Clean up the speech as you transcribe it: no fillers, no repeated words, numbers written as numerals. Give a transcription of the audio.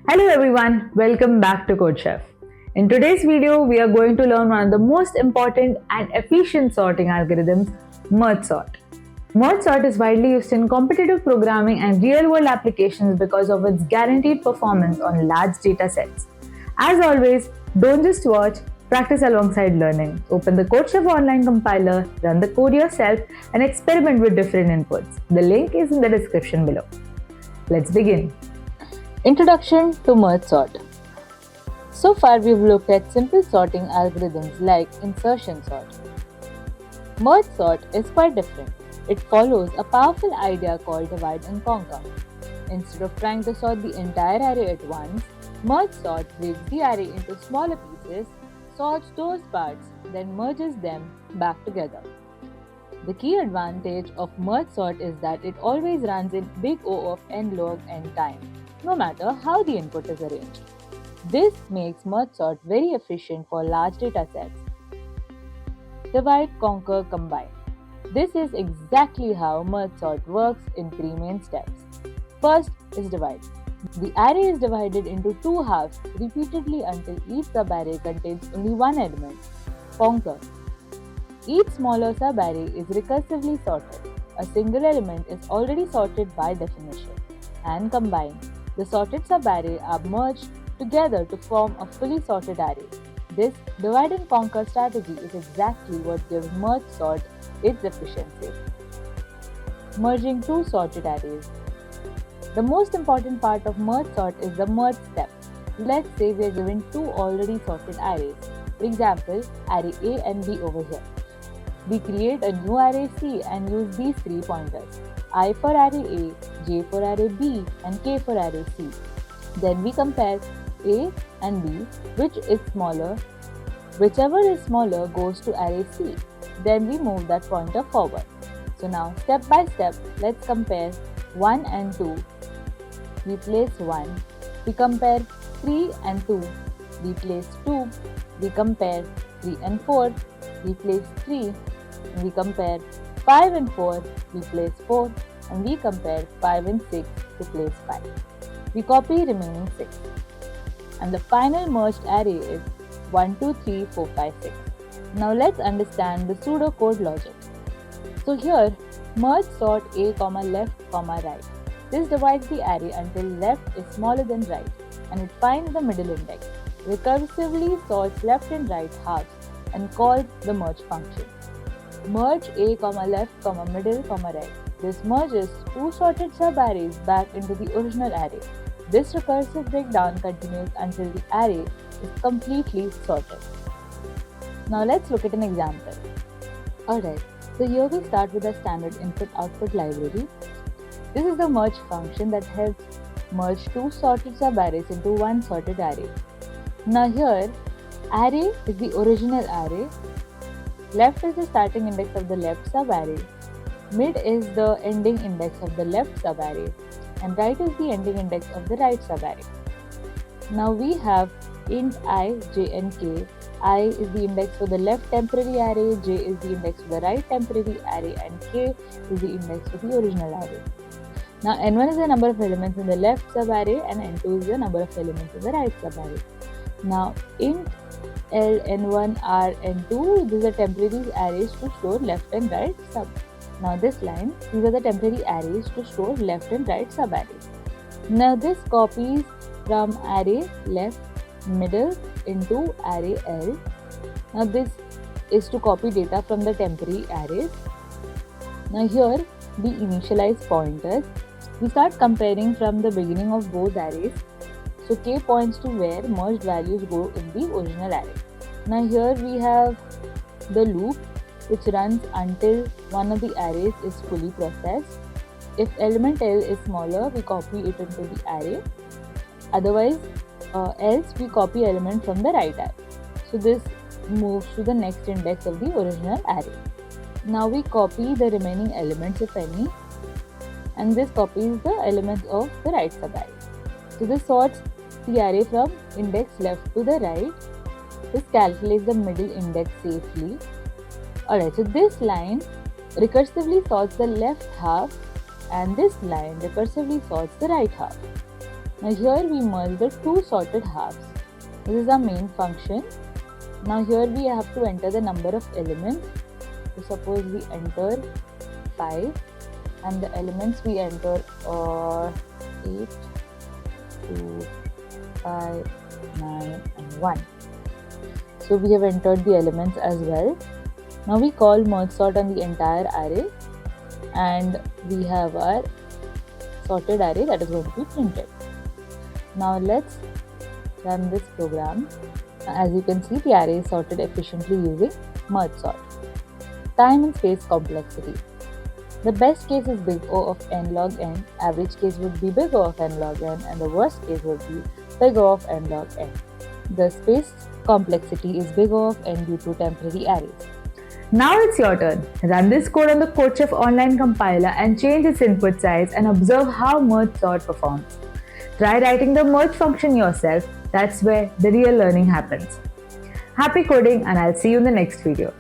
Hello everyone, welcome back to CodeChef. In today's video, we are going to learn one of the most important and efficient sorting algorithms, merge sort. Merge sort is widely used in competitive programming and real-world applications because of its guaranteed performance on large data sets. As always, don't just watch, practice alongside learning. Open the CodeChef online compiler, run the code yourself, and experiment with different inputs. The link is in the description below. Let's begin. Introduction to merge sort. So far we've looked at simple sorting algorithms like insertion sort. Merge sort is quite different. It follows a powerful idea called divide and conquer. Instead of trying to sort the entire array at once, merge sort breaks the array into smaller pieces, sorts those parts, then merges them back together. The key advantage of merge sort is that it always runs in big O of n log n time, no matter how the input is arranged. This makes merge sort very efficient for large data sets. Divide, conquer, combine. This is exactly how merge sort works in three main steps. First is divide. The array is divided into two halves repeatedly until each subarray contains only one element. Conquer. Each smaller subarray is recursively sorted. A single element is already sorted by definition. And combine. The sorted subarray are merged together to form a fully sorted array. This divide and conquer strategy is exactly what gives merge sort its efficiency. Merging two sorted arrays. The most important part of merge sort is the merge step. Let's say we are given two already sorted arrays. For example, array A and B over here. We create a new array C and use these three pointers: I for array A, J for array B, and K for array C. Then we compare A and B, which is smaller. Whichever is smaller goes to array C. Then we move that pointer forward. So now step by step, let's compare 1 and 2. We place 1. We compare 3 and 2. We place 2. We compare 3 and 4. We place 3. We compare 5 and 4. We place 4. And we compare 5 and 6 to place 5. We copy remaining 6. And the final merged array is 1, 2, 3, 4, 5, 6. Now let's understand the pseudocode logic. So here, merge sort A, left, right. This divides the array until left is smaller than right, and it finds the middle index, recursively sorts left and right halves, and calls the merge function. Merge A, left, middle, right. This merges two sorted subarrays back into the original array. This recursive breakdown continues until the array is completely sorted. Now let's look at an example. Alright, so here we start with a standard input-output library. This is the merge function that helps merge two sorted subarrays into one sorted array. Now here, array is the original array, left is the starting index of the left subarray, mid is the ending index of the left subarray, and right is the ending index of the right subarray. Now we have int I, j and k. I is the index for the left temporary array, j is the index for the right temporary array, and k is the index for the original array. Now n1 is the number of elements in the left subarray and n2 is the number of elements in the right subarray. Now int L, n1, r, n2, these are temporary arrays to store left and right sub. Now this line, these are the temporary arrays to store left and right subarrays. Now this copies from array left middle into array L. Now this is to copy data from the temporary arrays. Now here we initialize pointers. We start comparing from the beginning of both arrays. So k points to where merged values go in the original array. Now here we have the loop which runs until one of the arrays is fully processed. If element L is smaller, we copy it into the array. Otherwise, else we copy element from the right array. So this moves to the next index of the original array. Now we copy the remaining elements if any, and this copies the elements of the right subarray. So this sorts the array from index left to the right. This calculates the middle index safely. Alright, so this line recursively sorts the left half and this line recursively sorts the right half. Now here we merge the two sorted halves. This is our main function. Now here we have to enter the number of elements. So suppose we enter 5 and the elements we enter are 8, 2, 5, 9 and 1. So we have entered the elements as well. Now we call merge sort on the entire array and we have our sorted array that is going to be printed. Now let's run this program. As you can see, the array is sorted efficiently using merge sort. Time and space complexity. The best case is big O of n log n, average case would be big O of n log n, and the worst case would be big O of n log n. The space complexity is big O of n due to temporary arrays. Now it's your turn. Run this code on the CodeChef online compiler and change its input size and observe how merge sort performs. Try writing the merge function yourself. That's where the real learning happens. Happy coding, and I'll see you in the next video.